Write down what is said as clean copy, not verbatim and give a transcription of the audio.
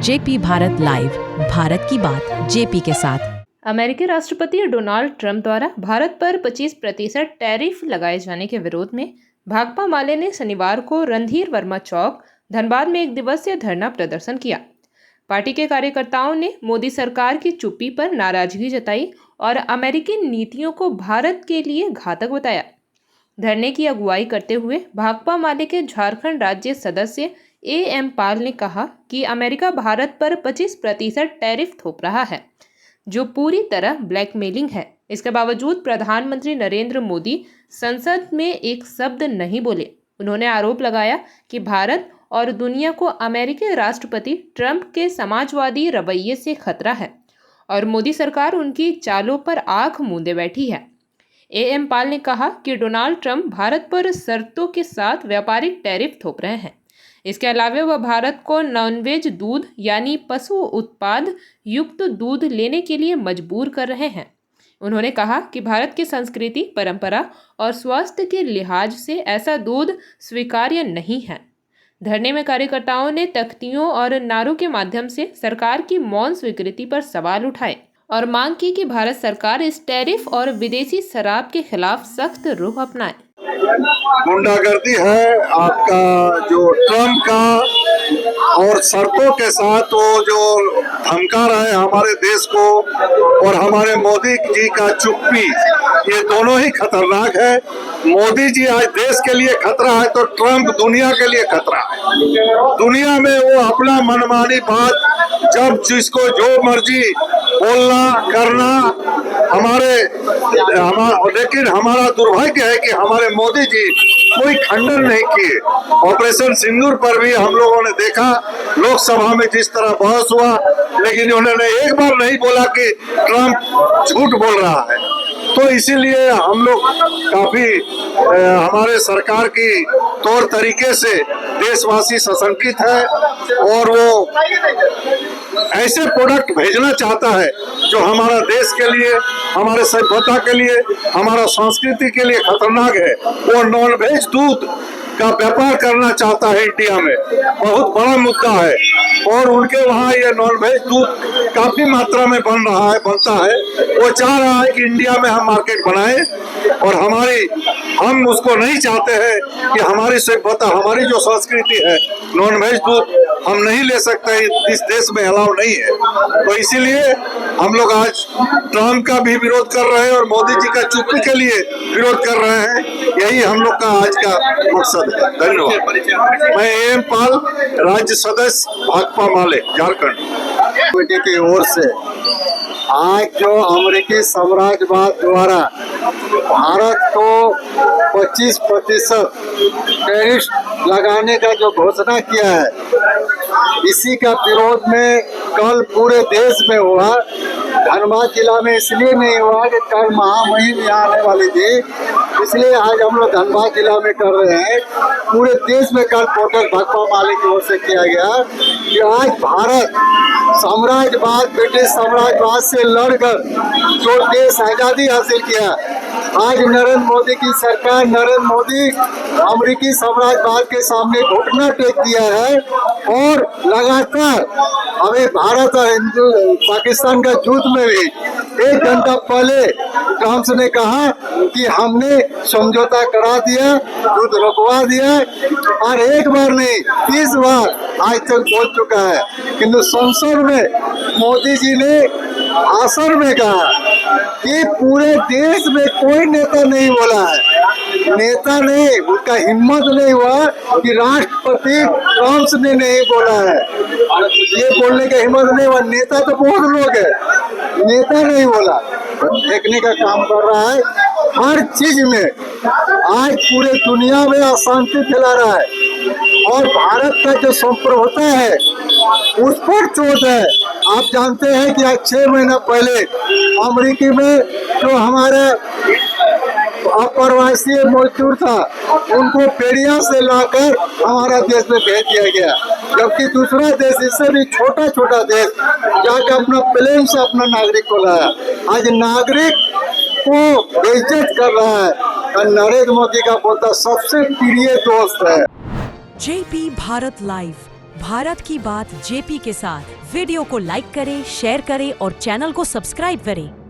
JP Bharat live, Bharat की बात JP के साथ। अमेरिकी राष्ट्रपति डोनाल्ड ट्रंप द्वारा भारत पर 25% टैरिफ लगाए जाने के विरोध में भाकपा माले ने शनिवार को रणधीर वर्मा चौक, धनबाद में एक दिवसीय धरना प्रदर्शन किया। पार्टी के कार्यकर्ताओं ने मोदी सरकार की चुप्पी पर नाराजगी जताई और अमेरिकी नीतियों को भारत के लिए घातक बताया। धरने की अगुवाई करते हुए भाकपा माले के झारखंड राज्य सदस्य एम पाल ने कहा कि अमेरिका भारत पर 25% टैरिफ थोप रहा है, जो पूरी तरह ब्लैकमेलिंग है। इसके बावजूद प्रधानमंत्री नरेंद्र मोदी संसद में एक शब्द नहीं बोले। उन्होंने आरोप लगाया कि भारत और दुनिया को अमेरिकी राष्ट्रपति ट्रंप के समाजवादी रवैये से खतरा है और मोदी सरकार उनकी चालों पर आंख मूंदे बैठी है। एम पाल ने कहा कि डोनाल्ड ट्रंप भारत पर शर्तों के साथ व्यापारिक टैरिफ थोप रहे हैं। इसके अलावा वह भारत को नॉनवेज दूध यानी पशु उत्पाद युक्त दूध लेने के लिए मजबूर कर रहे हैं। उन्होंने कहा कि भारत की संस्कृति, परंपरा और स्वास्थ्य के लिहाज से ऐसा दूध स्वीकार्य नहीं है। धरने में कार्यकर्ताओं ने तख्तियों और नारों के माध्यम से सरकार की मौन स्वीकृति पर सवाल उठाए और मांग की कि भारत सरकार इस टैरिफ और विदेशी शराब के खिलाफ सख्त रुख अपनाए। गुंडागर्दी है आपका जो ट्रम्प का, और शर्तों के साथ वो जो धमका रहे हमारे देश को, और हमारे मोदी जी का चुप्पी, ये दोनों ही खतरनाक है। मोदी जी आज देश के लिए खतरा है तो ट्रम्प दुनिया के लिए खतरा है। दुनिया में वो अपना मनमानी बात, जब जिसको जो मर्जी बोलना करना, लेकिन हमारा दुर्भाग्य है कि हमारे मोदी जी कोई खंडन नहीं किए। ऑपरेशन सिंदूर पर भी हम लोगों ने देखा लोकसभा में जिस तरह बहस हुआ, लेकिन उन्होंने एक बार नहीं बोला कि ट्रम्प झूठ बोल रहा है। तो इसीलिए हम लोग काफी हमारे सरकार की तौर तरीके से देशवासी सशंकित है, और वो ऐसे प्रोडक्ट भेजना चाहता है जो हमारा देश के लिए, हमारे सभ्यता के लिए, हमारा संस्कृति के लिए खतरनाक है। वो नॉनवेज दूध का व्यापार करना चाहता है इंडिया में, बहुत बड़ा मुद्दा है, और उनके वहाँ ये नॉनवेज दूध काफी मात्रा में बनता है। वो चाह रहा है कि इंडिया में हम मार्केट बनाएं, और हम उसको नहीं चाहते हैं कि हमारी सभ्यता, हमारी जो संस्कृति है, नॉनवेज दूध हम नहीं ले सकते, इस देश में अलाउ नहीं है। तो इसीलिए हम लोग आज ट्रम्प का भी विरोध कर रहे हैं और मोदी जी का चुप्पी के लिए विरोध कर रहे हैं। यही हम लोग का आज का मकसद है। धन्यवाद। मैं एम पाल, राज्य सदस्य भाकपा माले, झारखंड कमेटी की ओर से आज जो अमेरिकी साम्राज्यवाद द्वारा भारत को 25% टैरिफ लगाने का जो घोषणा किया है, इसी का विरोध में कल पूरे देश में हुआ। धनबाद जिला में इसलिए नहीं हुआ कि कल महामहिम यहाँ आने वाली थी, इसलिए आज हम लोग धनबाद जिला में कर रहे हैं। पूरे देश में कल प्रोटेस्ट भाकपा माले की ओर से किया गया कि आज भारत साम्राज्यवाद, ब्रिटिश साम्राज्यवाद से लड़कर जो देश आजादी हासिल किया, आज नरेंद्र मोदी की सरकार, नरेंद्र मोदी अमेरिकी साम्राज्यवाद के सामने घुटना टेक दिया है, और लगातार हमें भारत और पाकिस्तान का युद्ध में भी 1 घंटा पहले ट्रम्प ने कहा कि हमने समझौता करा दिया, युद्ध रुकवा दिया, और एक बार नहीं 30 बार आज तक बोल चुका है। किंतु संसद में मोदी जी ने भाषण में कहा कि पूरे देश में कोई नेता नहीं बोला है, नेता नहीं, उसका हिम्मत नहीं हुआ कि राष्ट्रपति ट्रम्प ने नहीं बोला है, ये बोलने का हिम्मत नहीं हुआ। नेता तो बहुत लोग है, नेता नहीं बोला, देखने का काम कर रहा है। हर चीज में आज पूरे दुनिया में अशांति फैला रहा है, और भारत का जो संप्रभुता है उस पर चोट है। आप जानते हैं कि आज 6 महीना पहले अमेरिकी में जो हमारा अप्रवासी मजदूर था, उनको पेड़िया से लाकर हमारा देश में भेज दिया गया, जबकि दूसरा देश, इससे भी छोटा छोटा देश, जाकर अपना प्लेन से अपना नागरिक को लाया। आज नागरिक को बेइज्जत कर रहा है, और नरेंद्र मोदी का बोलता सबसे प्रिय दोस्त है। जेपी भारत लाइव, भारत की बात जेपी के साथ वीडियो को लाइक करें, शेयर करें और चैनल को सब्सक्राइब करें।